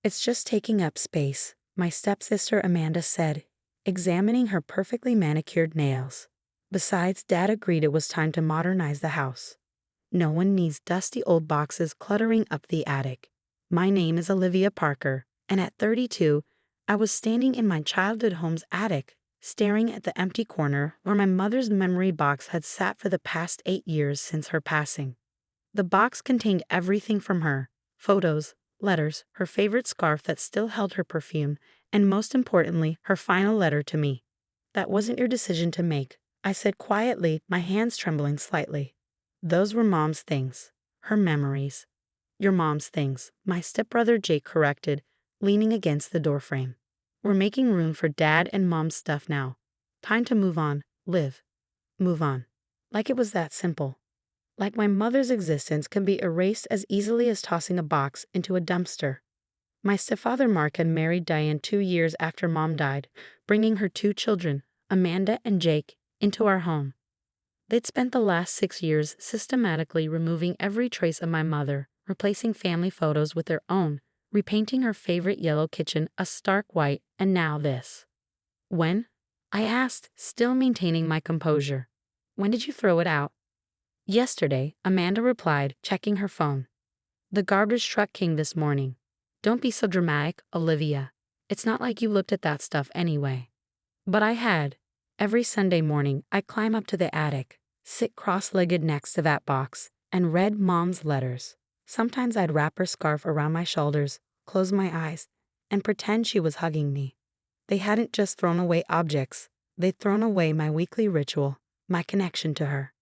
It's just taking up space, my stepsister Amanda said, examining her perfectly manicured nails. Besides, Dad agreed it was time to modernize the house. No one needs dusty old boxes cluttering up the attic. My name is Olivia Parker, and at 32, I was standing in my childhood home's attic, staring at the empty corner where my mother's memory box had sat for the past 8 years since her passing. The box contained everything from her: photos, letters, her favorite scarf that still held her perfume, and most importantly, her final letter to me. "That wasn't your decision to make," I said quietly, my hands trembling slightly. "Those were Mom's things, her memories." "Your mom's things," my stepbrother Jake corrected, leaning against the doorframe. "We're making room for Dad and Mom's stuff now. Time to move on, Liv. Move on." Like it was that simple. Like my mother's existence can be erased as easily as tossing a box into a dumpster. My stepfather Mark had married Diane 2 years after Mom died, bringing her 2 children, Amanda and Jake, into our home. They'd spent the last 6 years systematically removing every trace of my mother, replacing family photos with their own, repainting her favorite yellow kitchen a stark white, and now this. "When?" I asked, still maintaining my composure. "When did you throw it out?" "Yesterday," Amanda replied, checking her phone. "The garbage truck came this morning." "Don't be so dramatic, Olivia. It's not like you looked at that stuff anyway." But I had. Every Sunday morning, I'd climb up to the attic, sit cross-legged next to that box, and read Mom's letters. Sometimes I'd wrap her scarf around my shoulders, close my eyes, and pretend she was hugging me. They hadn't just thrown away objects, they'd thrown away my weekly ritual, my connection to her.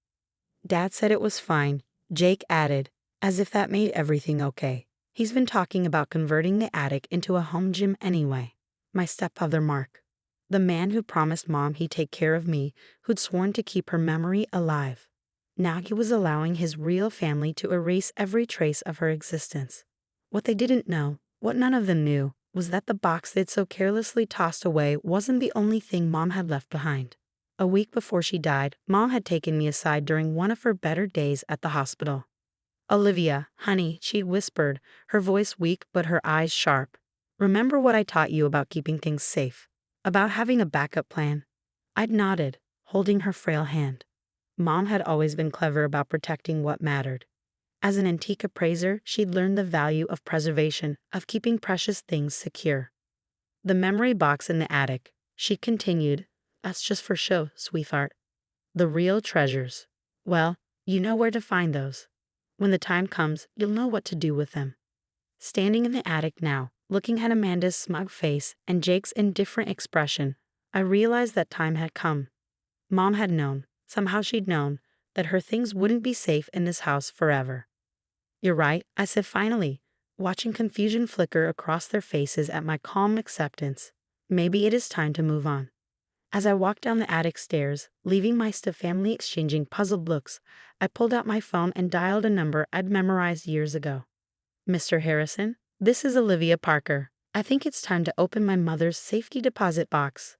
"Dad said it was fine," Jake added, as if that made everything okay. "He's been talking about converting the attic into a home gym anyway." My stepfather Mark, the man who promised Mom he'd take care of me, who'd sworn to keep her memory alive. Now he was allowing his real family to erase every trace of her existence. What they didn't know, what none of them knew, was that the box they'd so carelessly tossed away wasn't the only thing Mom had left behind. A week before she died, Mom had taken me aside during one of her better days at the hospital. "Olivia, honey," she whispered, her voice weak but her eyes sharp. "Remember what I taught you about keeping things safe? About having a backup plan?" I'd nodded, holding her frail hand. Mom had always been clever about protecting what mattered. As an antique appraiser, she'd learned the value of preservation, of keeping precious things secure. "The memory box in the attic," she continued, "that's just for show, sweetheart. The real treasures, well, you know where to find those. When the time comes, you'll know what to do with them." Standing in the attic now, looking at Amanda's smug face and Jake's indifferent expression, I realized that time had come. Mom had known, somehow she'd known, that her things wouldn't be safe in this house forever. "You're right," I said finally, watching confusion flicker across their faces at my calm acceptance. "Maybe it is time to move on." As I walked down the attic stairs, leaving my stepfamily exchanging puzzled looks, I pulled out my phone and dialed a number I'd memorized years ago. "Mr. Harrison, this is Olivia Parker. I think it's time to open my mother's safety deposit box."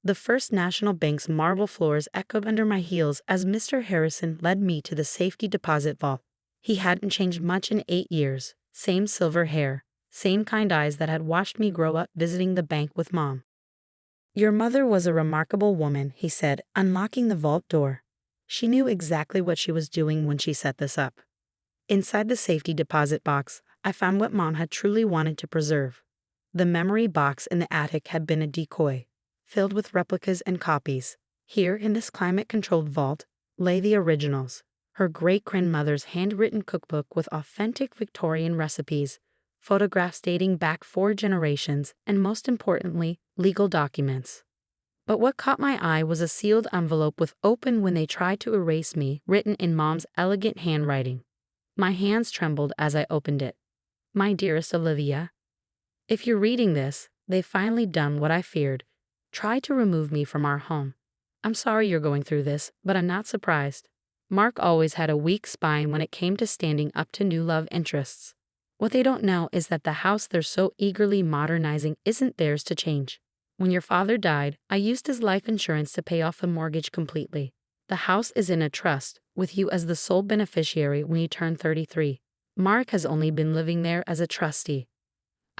The First National Bank's marble floors echoed under my heels as Mr. Harrison led me to the safety deposit vault. He hadn't changed much in 8 years, same silver hair, same kind eyes that had watched me grow up visiting the bank with Mom. "Your mother was a remarkable woman," he said, unlocking the vault door. "She knew exactly what she was doing when she set this up." Inside the safety deposit box, I found what Mom had truly wanted to preserve. The memory box in the attic had been a decoy, filled with replicas and copies. Here, in this climate-controlled vault, lay the originals: her great-grandmother's handwritten cookbook with authentic Victorian recipes, photographs dating back 4 generations, and most importantly, legal documents. But what caught my eye was a sealed envelope with "Open when they try to erase me" written in Mom's elegant handwriting. My hands trembled as I opened it. "My dearest Olivia, if you're reading this, they've finally done what I feared. Try to remove me from our home. I'm sorry you're going through this, but I'm not surprised. Mark always had a weak spine when it came to standing up to new love interests. What they don't know is that the house they're so eagerly modernizing isn't theirs to change. When your father died, I used his life insurance to pay off the mortgage completely. The house is in a trust, with you as the sole beneficiary when you turn 33. Mark has only been living there as a trustee."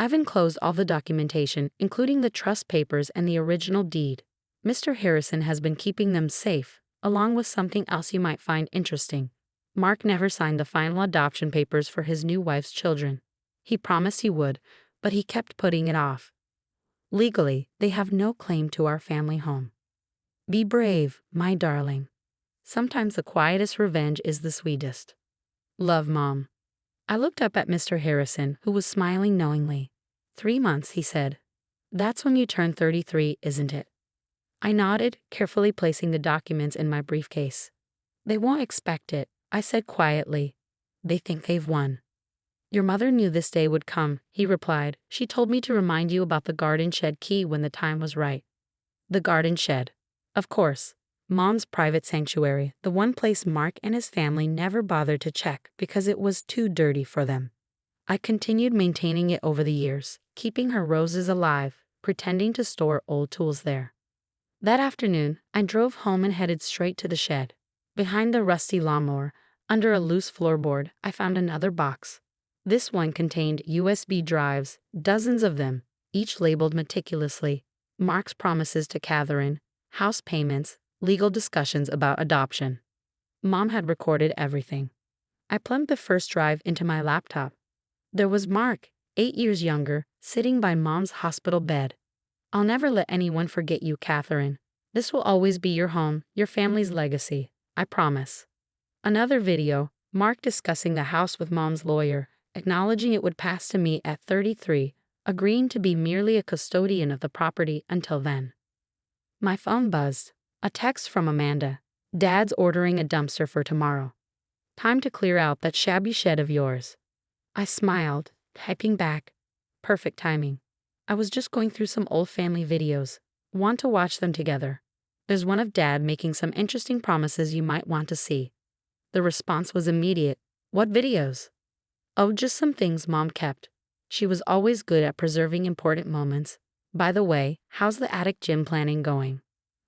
I've enclosed all the documentation, including the trust papers and the original deed. Mr. Harrison has been keeping them safe, along with something else you might find interesting. Mark never signed the final adoption papers for his new wife's children. He promised he would, but he kept putting it off. Legally, they have no claim to our family home. Be brave, my darling. Sometimes the quietest revenge is the sweetest. Love, Mom. I looked up at Mr. Harrison, who was smiling knowingly. 3 months, he said. That's when you turn 33, isn't it? I nodded, carefully placing the documents in my briefcase. They won't expect it, I said quietly. They think they've won. Your mother knew this day would come, he replied. She told me to remind you about the garden shed key when the time was right. The garden shed. Of course. Mom's private sanctuary, the one place Mark and his family never bothered to check because it was too dirty for them. I continued maintaining it over the years, keeping her roses alive, pretending to store old tools there. That afternoon, I drove home and headed straight to the shed. Behind the rusty lawnmower, under a loose floorboard, I found another box. This one contained USB drives, dozens of them, each labeled meticulously. Mark's promises to Catherine, house payments, legal discussions about adoption. Mom had recorded everything. I plugged the first drive into my laptop. There was Mark, 8 years younger, sitting by Mom's hospital bed. I'll never let anyone forget you, Catherine. This will always be your home, your family's legacy, I promise. Another video, Mark discussing the house with Mom's lawyer, acknowledging it would pass to me at 33, agreeing to be merely a custodian of the property until then. My phone buzzed. A text from Amanda. Dad's ordering a dumpster for tomorrow. Time to clear out that shabby shed of yours. I smiled, typing back. Perfect timing. I was just going through some old family videos. Want to watch them together. There's one of Dad making some interesting promises you might want to see. The response was immediate. What videos? Oh, just some things Mom kept. She was always good at preserving important moments. By the way, how's the attic gym planning going?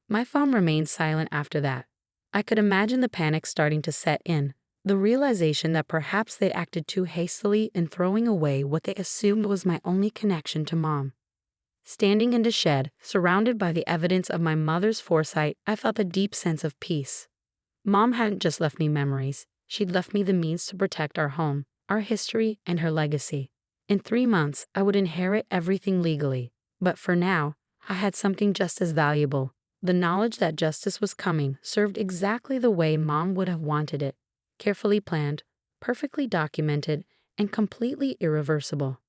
My phone remained silent after that. I could imagine the panic starting to set in, the realization that perhaps they'd acted too hastily in throwing away what they assumed was my only connection to Mom. Standing in the shed, surrounded by the evidence of my mother's foresight, I felt a deep sense of peace. Mom hadn't just left me memories, she'd left me the means to protect our home, our history, and her legacy. In 3 months, I would inherit everything legally, but for now, I had something just as valuable. The knowledge that justice was coming served exactly the way Mom would have wanted it. Carefully planned, perfectly documented, and completely irreversible.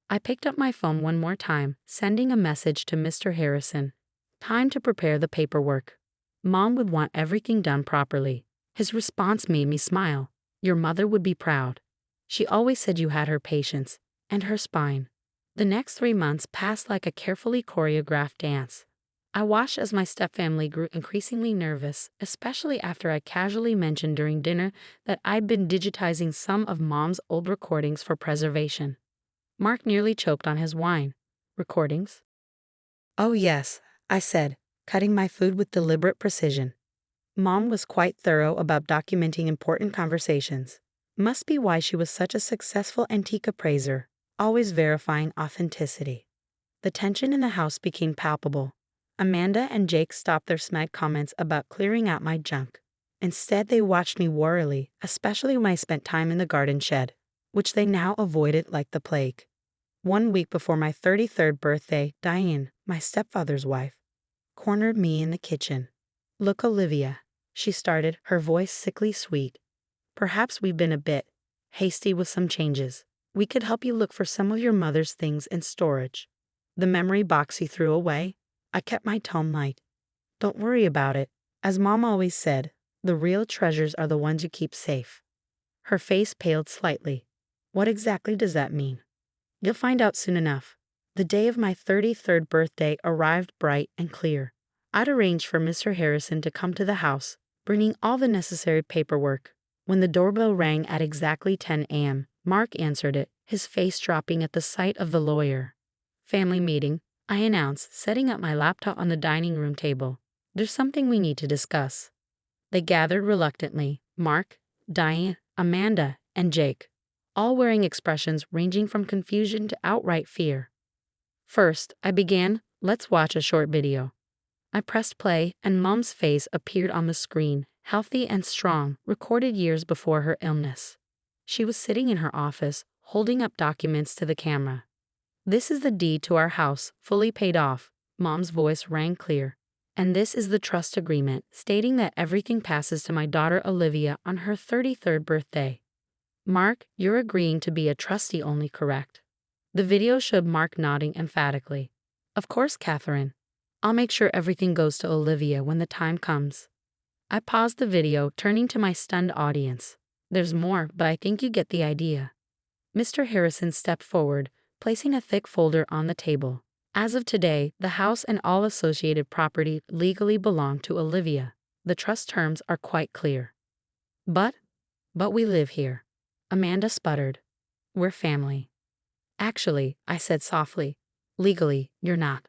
I picked up my phone one more time, sending a message to Mr. Harrison. Time to prepare the paperwork. Mom would want everything done properly. His response made me smile. Your mother would be proud. She always said you had her patience, and her spine. The next 3 months passed like a carefully choreographed dance. I watched as my stepfamily grew increasingly nervous, especially after I casually mentioned during dinner that I'd been digitizing some of Mom's old recordings for preservation. Mark nearly choked on his wine. Recordings? Oh yes, I said, cutting my food with deliberate precision. Mom was quite thorough about documenting important conversations. Must be why she was such a successful antique appraiser, always verifying authenticity. The tension in the house became palpable. Amanda and Jake stopped their smug comments about clearing out my junk. Instead, they watched me warily, especially when I spent time in the garden shed, which they now avoided like the plague. 1 week before my 33rd birthday, Diane, my stepfather's wife, cornered me in the kitchen. Look, Olivia, she started, her voice sickly sweet. Perhaps we've been a bit hasty with some changes. We could help you look for some of your mother's things in storage. The memory box you threw away? I kept my tone light. Don't worry about it. As Mom always said, the real treasures are the ones you keep safe. Her face paled slightly. What exactly does that mean? You'll find out soon enough. The day of my 33rd birthday arrived bright and clear. I'd arranged for Mr. Harrison to come to the house, bringing all the necessary paperwork. When the doorbell rang at exactly 10 a.m., Mark answered it, his face dropping at the sight of the lawyer. Family meeting, I announced, setting up my laptop on the dining room table. There's something we need to discuss. They gathered reluctantly, Mark, Diane, Amanda, and Jake. all wearing expressions ranging from confusion to outright fear. First, I began, "Let's watch a short video." I pressed play, and Mom's face appeared on the screen, healthy and strong, recorded years before her illness. She was sitting in her office, holding up documents to the camera. "This is the deed to our house, fully paid off," Mom's voice rang clear. "And this is the trust agreement, stating that everything passes to my daughter Olivia on her 33rd birthday. Mark, you're agreeing to be a trustee only, correct?" The video showed Mark nodding emphatically. "Of course, Catherine. I'll make sure everything goes to Olivia when the time comes." I paused the video, turning to my stunned audience. "There's more, but I think you get the idea." Mr. Harrison stepped forward, placing a thick folder on the table. "As of today, the house and all associated property legally belong to Olivia. The trust terms are quite clear." But we live here." Amanda sputtered. "We're family." "Actually," I said softly, "legally, you're not."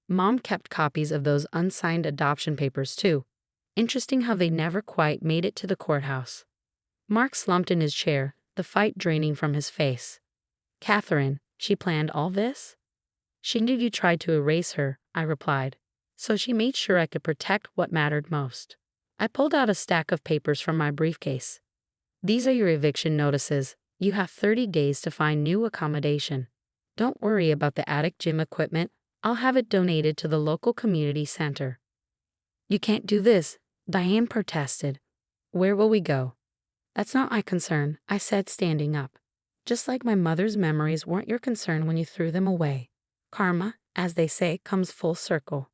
Mom kept copies of those unsigned adoption papers too. Interesting how they never quite made it to the courthouse. Mark slumped in his chair, the fight draining from his face. "Catherine, she planned all this?" "She knew you tried to erase her," I replied. "So she made sure I could protect what mattered most." I pulled out a stack of papers from my briefcase. "These are your eviction notices. You have 30 days to find new accommodation. Don't worry about the attic gym equipment. I'll have it donated to the local community center." "You can't do this," Diane protested. "Where will we go?" "That's not my concern," I said, standing up. "Just like my mother's memories weren't your concern when you threw them away. Karma, as they say, comes full circle."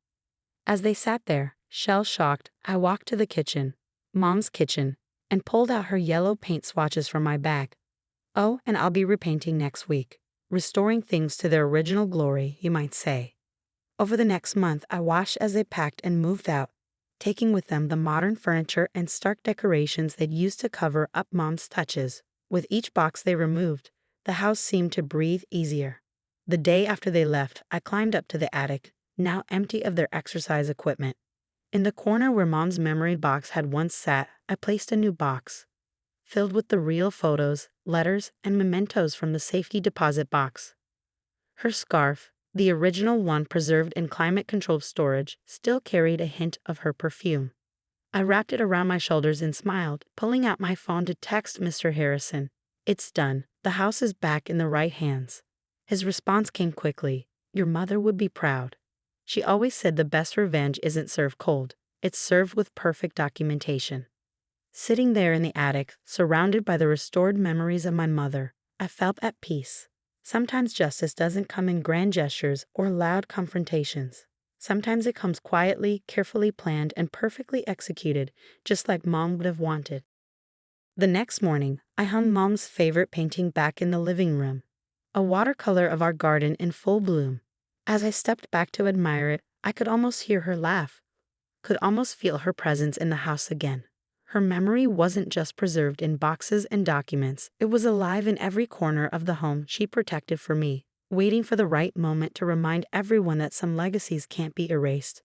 As they sat there, shell-shocked, I walked to the kitchen, Mom's kitchen, and pulled out her yellow paint swatches from my bag. "Oh, and I'll be repainting next week. Restoring things to their original glory, you might say." Over the next month, I watched as they packed and moved out, taking with them the modern furniture and stark decorations they'd used to cover up Mom's touches. With each box they removed, the house seemed to breathe easier. The day after they left, I climbed up to the attic, now empty of their exercise equipment. In the corner where Mom's memory box had once sat, I placed a new box, filled with the real photos, letters, and mementos from the safety deposit box. Her scarf, the original one preserved in climate-controlled storage, still carried a hint of her perfume. I wrapped it around my shoulders and smiled, pulling out my phone to text Mr. Harrison. "It's done. The house is back in the right hands." His response came quickly. "Your mother would be proud. She always said the best revenge isn't served cold. It's served with perfect documentation." Sitting there in the attic, surrounded by the restored memories of my mother, I felt at peace. Sometimes justice doesn't come in grand gestures or loud confrontations. Sometimes it comes quietly, carefully planned, and perfectly executed, just like Mom would have wanted. The next morning, I hung Mom's favorite painting back in the living room, a watercolor of our garden in full bloom. As I stepped back to admire it, I could almost hear her laugh, could almost feel her presence in the house again. Her memory wasn't just preserved in boxes and documents, it was alive in every corner of the home she protected for me, waiting for the right moment to remind everyone that some legacies can't be erased.